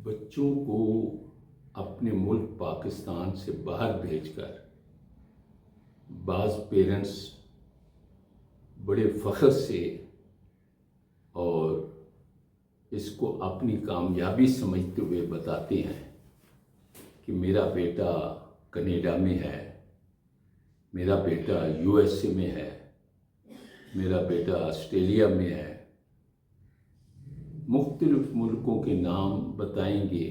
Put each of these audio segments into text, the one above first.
بچوں کو اپنے ملک پاکستان سے باہر بھیج کر بعض پیرنٹس بڑے فخر سے اور اس کو اپنی کامیابی سمجھتے ہوئے بتاتے ہیں کہ میرا بیٹا کینیڈا میں ہے، میرا بیٹا یو ایس اے میں ہے، میرا بیٹا آسٹریلیا میں ہے۔ مختلف ملکوں کے نام بتائیں گے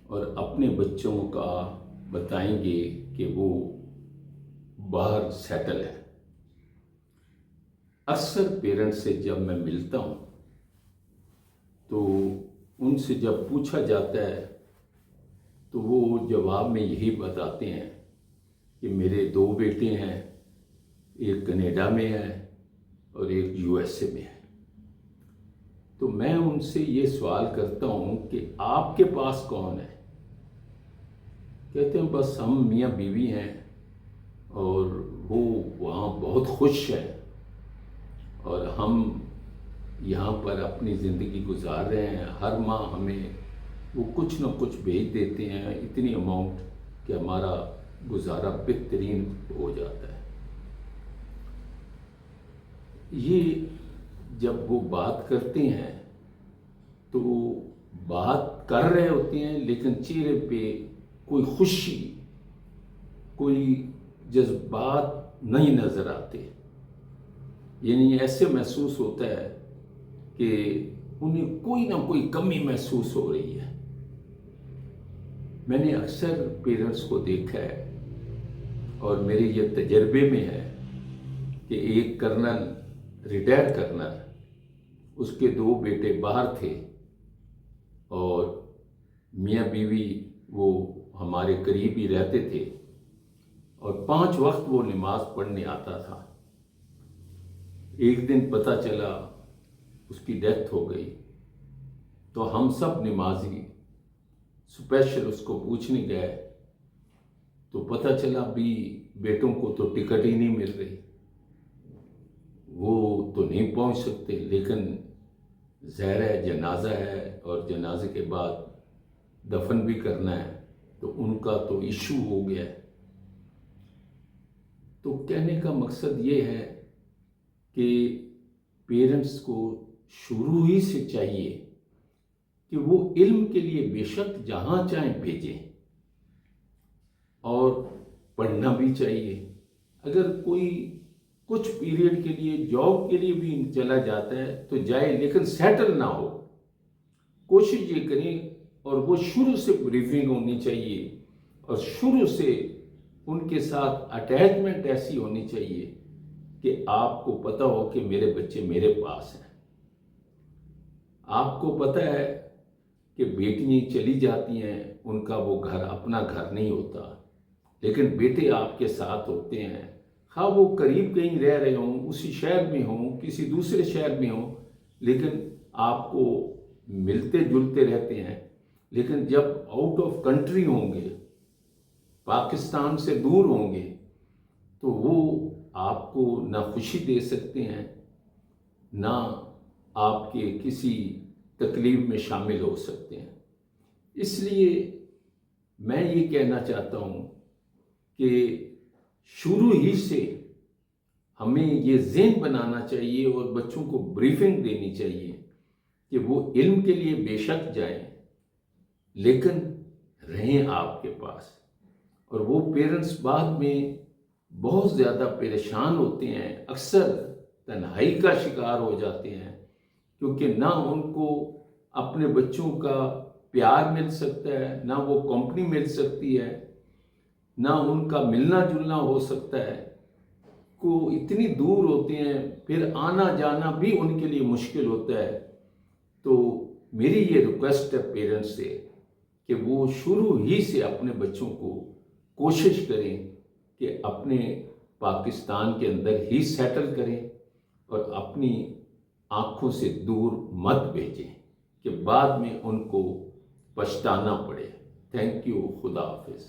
اور اپنے بچوں کا بتائیں گے کہ وہ باہر سیٹل ہے۔ اکثر پیرنٹس سے جب میں ملتا ہوں تو ان سے جب پوچھا جاتا ہے تو وہ جواب میں یہی بتاتے ہیں کہ میرے 2 بیٹے ہیں، ایک کینیڈا میں ہے اور ایک یو ایس اے میں ہے۔ تو میں ان سے یہ سوال کرتا ہوں کہ آپ کے پاس کون ہے؟ کہتے ہیں بس ہم میاں بیوی ہیں اور وہ وہاں بہت خوش ہے اور ہم یہاں پر اپنی زندگی گزار رہے ہیں۔ ہر ماہ ہمیں وہ کچھ نہ کچھ بھیج دیتے ہیں، اتنی اماؤنٹ کہ ہمارا گزارا بہترین ہو جاتا ہے۔ یہ جب وہ بات کرتے ہیں تو بات کر رہے ہوتے ہیں لیکن چہرے پہ کوئی خوشی، کوئی جذبات نہیں نظر آتے، یعنی ایسے محسوس ہوتا ہے کہ انہیں کوئی نہ کوئی کمی محسوس ہو رہی ہے۔ میں نے اکثر پیرنٹس کو دیکھا ہے اور میرے یہ تجربے میں ہے کہ ایک کرنل، ریٹائر کرنل، اس کے 2 بیٹے باہر تھے اور میاں بیوی وہ ہمارے قریب ہی رہتے تھے اور 5 وقت وہ نماز پڑھنے آتا تھا۔ ایک دن پتہ چلا اس کی ڈیتھ ہو گئی تو ہم سب نمازی اسپیشل اس کو پوچھنے گئے تو پتہ چلا بھی بیٹوں کو تو ٹکٹ ہی نہیں مل رہی، وہ تو نہیں پہنچ سکتے، لیکن ظاہر ہے جنازہ ہے اور جنازے کے بعد دفن بھی کرنا ہے تو ان کا تو ایشو ہو گیا ہے۔ تو کہنے کا مقصد یہ ہے کہ پیرنٹس کو شروع ہی سے چاہیے کہ وہ علم کے لیے بے شک جہاں چاہیں بھیجیں اور پڑھنا بھی چاہیے۔ اگر کوئی کچھ پیریڈ کے لیے جاب کے لیے بھی چلا جاتا ہے تو جائے، لیکن سیٹل نہ ہو۔ کوشش یہ کریں اور وہ شروع سے بریفنگ ہونی چاہیے اور شروع سے ان کے ساتھ اٹیچمنٹ ایسی ہونی چاہیے کہ آپ کو پتہ ہو کہ میرے بچے میرے پاس ہیں۔ آپ کو پتہ ہے کہ بیٹیاں چلی جاتی ہیں، ان کا وہ گھر اپنا گھر نہیں ہوتا، لیکن بیٹے آپ کے ساتھ ہوتے ہیں، خواہ وہ قریب کہیں رہ رہے ہوں، اسی شہر میں ہوں، کسی دوسرے شہر میں ہوں، لیکن آپ کو ملتے جلتے رہتے ہیں۔ لیکن جب آؤٹ آف کنٹری ہوں گے، پاکستان سے دور ہوں گے، تو وہ آپ کو نہ خوشی دے سکتے ہیں، نہ آپ کے کسی تکلیف میں شامل ہو سکتے ہیں۔ اس لیے میں یہ کہنا چاہتا ہوں کہ شروع ہی سے ہمیں یہ ذہن بنانا چاہیے اور بچوں کو بریفنگ دینی چاہیے کہ وہ علم کے لیے بے شک جائیں لیکن رہیں آپ کے پاس۔ اور وہ پیرنٹس بعد میں بہت زیادہ پریشان ہوتے ہیں، اکثر تنہائی کا شکار ہو جاتے ہیں، کیونکہ نہ ان کو اپنے بچوں کا پیار مل سکتا ہے، نہ وہ کمپنی مل سکتی ہے، نہ ان کا ملنا جلنا ہو سکتا ہے، کو اتنی دور ہوتے ہیں، پھر آنا جانا بھی ان کے لیے مشکل ہوتا ہے۔ تو میری یہ ریکویسٹ ہے پیرنٹس سے کہ وہ شروع ہی سے اپنے بچوں کو کوشش کریں کہ اپنے پاکستان کے اندر ہی سیٹل کریں اور اپنی آنکھوں سے دور مت بھیجیں کہ بعد میں ان کو پچھتانا پڑے۔ تھینک یو، خدا حافظ۔